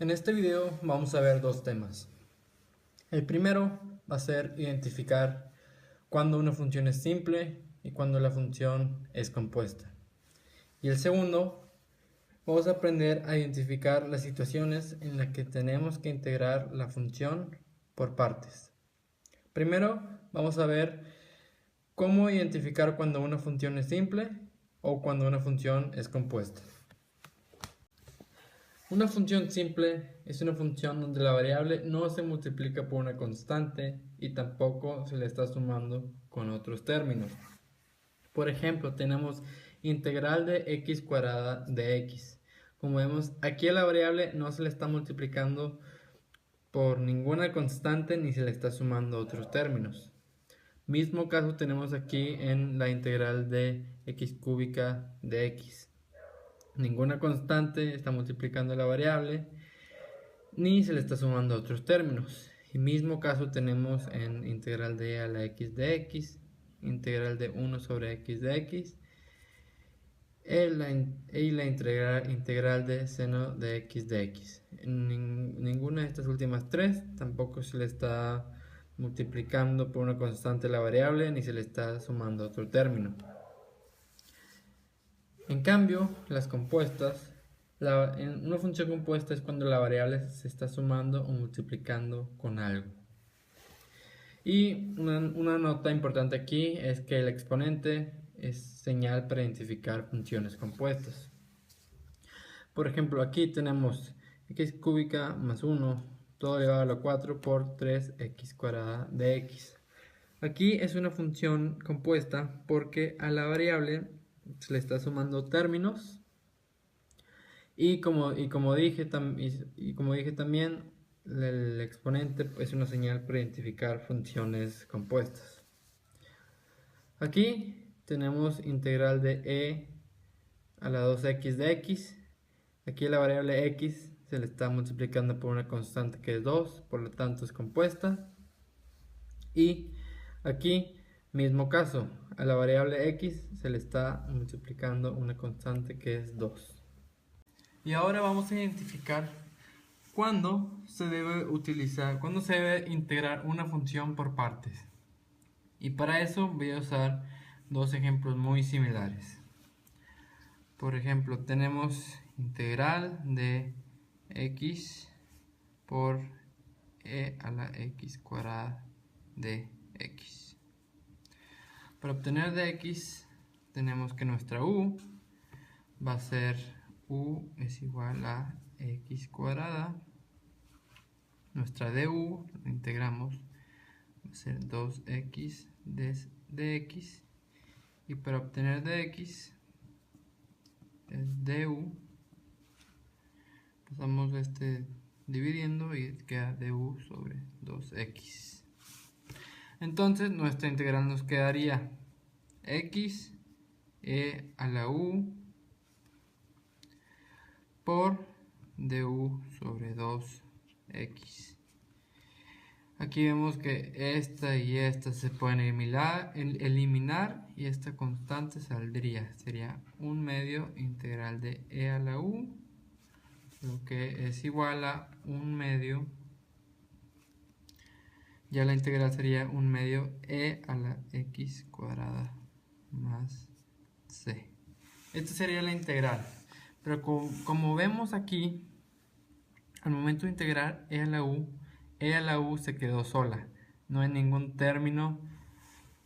En este video vamos a ver dos temas. El primero va a ser identificar cuando una función es simple y cuando la función es compuesta. Y el segundo, vamos a aprender a identificar las situaciones en las que tenemos que integrar la función por partes. Primero vamos a ver cómo identificar cuando una función es simple o cuando una función es compuesta. Una función simple es una función donde la variable no se multiplica por una constante y tampoco se le está sumando con otros términos. Por ejemplo, tenemos integral de x cuadrada de x. Como vemos, aquí a la variable no se le está multiplicando por ninguna constante ni se le está sumando otros términos. Mismo caso tenemos aquí en la integral de x cúbica de x. Ninguna constante está multiplicando la variable ni se le está sumando otros términos. Y mismo caso tenemos en integral de e a la x de x, integral de 1 sobre x de x y la integral de seno de x de x. En ninguna de estas últimas tres tampoco se le está multiplicando por una constante la variable ni se le está sumando otro término. En cambio, las compuestas, en una función compuesta es cuando la variable se está sumando o multiplicando con algo. Y una nota importante aquí es que el exponente es señal para identificar funciones compuestas. Por ejemplo, aquí tenemos x cúbica más 1, todo elevado a la 4 por 3x cuadrada de x. Aquí es una función compuesta porque a la variable se le está sumando términos y como dije también, el exponente es una señal para identificar funciones compuestas. Aquí tenemos integral de e a la 2x de x. Aquí la variable x se le está multiplicando por una constante que es 2, por lo tanto es compuesta. Y aquí, mismo caso, a la variable x se le está multiplicando una constante que es 2. Y ahora vamos a identificar cuándo se debe integrar una función por partes. Y para eso voy a usar dos ejemplos muy similares. Por ejemplo, tenemos integral de x por e a la x cuadrada de x. Para obtener de x tenemos que nuestra u va a ser u es igual a x cuadrada. Nuestra du, lo integramos, va a ser 2x de x. Y para obtener de x es du, pasamos dividiendo y queda du sobre 2x. Entonces nuestra integral nos quedaría x e a la u por du sobre 2x. Aquí vemos que esta y esta se pueden eliminar y esta constante saldría. Sería 1/2 integral de e a la u, lo que es igual a 1/2. Ya la integral sería 1/2 e a la x cuadrada más c. Esta sería la integral. Pero como vemos aquí, al momento de integrar e a la u se quedó sola. No hay ningún término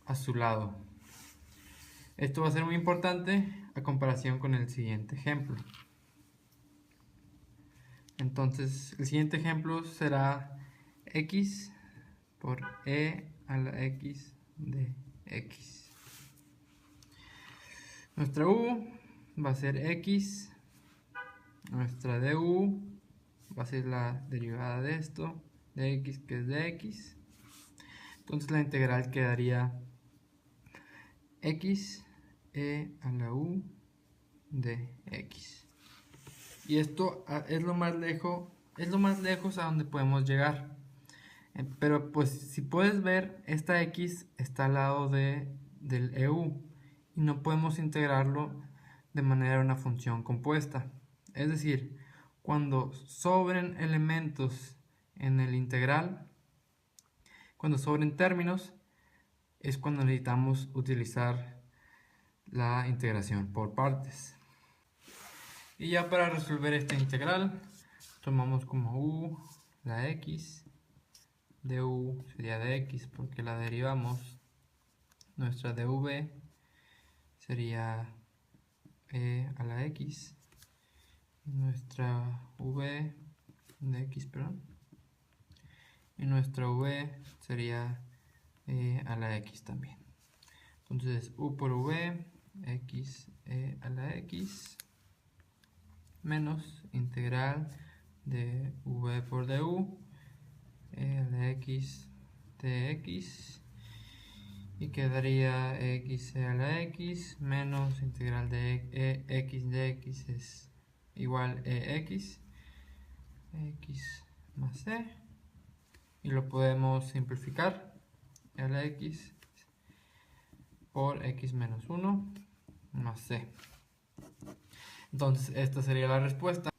a su lado. Esto va a ser muy importante a comparación con el siguiente ejemplo. Entonces, el siguiente ejemplo será x por e a la x de x. Nuestra u va a ser x. Nuestra du va a ser la derivada de esto, de x, que es de x. Entonces la integral quedaría x e a la u de x. Y esto es lo más lejos a donde podemos llegar. Pero pues si puedes ver, esta x está al lado del eu y no podemos integrarlo de manera de una función compuesta. Es decir, cuando sobren elementos en el integral, cuando sobren términos, es cuando necesitamos utilizar la integración por partes. Y ya para resolver esta integral, tomamos como u la x, du sería de x porque la derivamos, nuestra dv sería e a la x, nuestra v de x, perdón, y nuestra v sería e a la x también. Entonces u por v, x e a la x, menos integral de v por du, e a la x dx, y quedaría x a la x menos integral de x de x es igual x más c, y lo podemos simplificar, a la x por x menos 1 más c. Entonces esta sería la respuesta.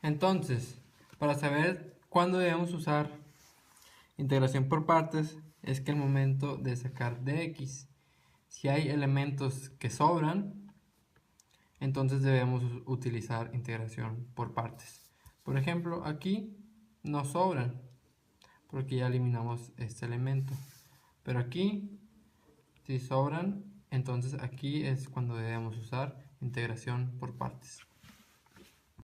Entonces, para saber cuándo debemos usar integración por partes, es que el momento de sacar dx, si hay elementos que sobran, entonces debemos utilizar integración por partes. Por ejemplo, aquí no sobran, porque ya eliminamos este elemento. Pero aquí, si sobran, entonces aquí es cuando debemos usar integración por partes.